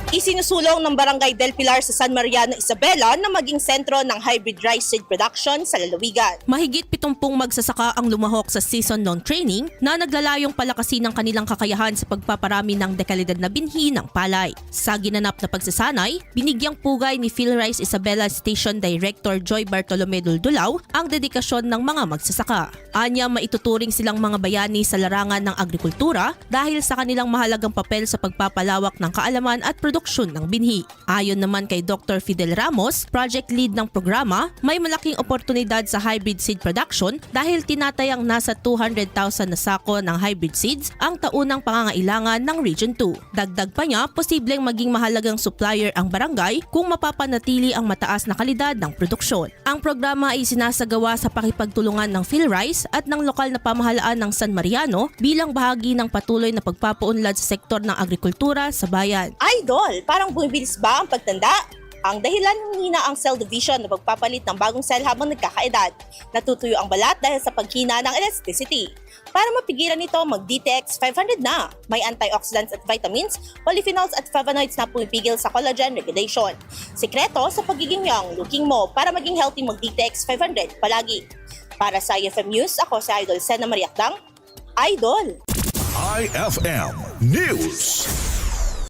Isinusulong ng Barangay Del Pilar sa San Mariano, Isabela na maging sentro ng hybrid rice seed production sa lalawigan. Mahigit 70 magsasaka ang lumahok sa season-long training na naglalayong palakasin ang kanilang kakayahan sa pagpaparami ng dekalidad na binhi ng palay. Sa ginanap na pagsasanay, binigyang pugay ni PhilRice Isabela Station Director Joy Bartolome Duldulaw ang dedikasyon ng mga magsasaka. Anya, maituturing silang mga bayani sa larangan ng agrikultura dahil sa kanilang mahalagang papel sa pagpapalawak ng kaalaman at produksyon ng binhi. Ayon naman kay Dr. Fidel Ramos, project lead ng programa, may malaking oportunidad sa hybrid seed production dahil tinatayang nasa 200,000 na sako ng hybrid seeds ang taunang pangangailangan ng Region 2. Dagdag pa niya, posibleng maging mahalagang supplier ang barangay kung mapapanatili ang mataas na kalidad ng produksyon. Ang programa ay sinasagawa sa pakipagtulungan ng PhilRice at ng lokal na pamahalaan ng San Mariano bilang bahagi ng patuloy na pagpapaunlad sa sektor ng agrikultura sa bayan. Idol, parang bumibilis ba ang pagtanda? Ang dahilan ng hina ang cell division na pagpapalit ng bagong cell habang nagkakaedad. Natutuyo ang balat dahil sa paghina ng elasticity. Para mapigilan ito, mag-DTX 500 na. May antioxidants at vitamins, polyphenols at flavonoids na pumipigil sa collagen regulation. Sikreto sa pagiging young looking mo para maging healthy, mag-DTX 500 palagi. Para sa IFM News, ako si Idol Sena Mariakdang. Idol! IFM News.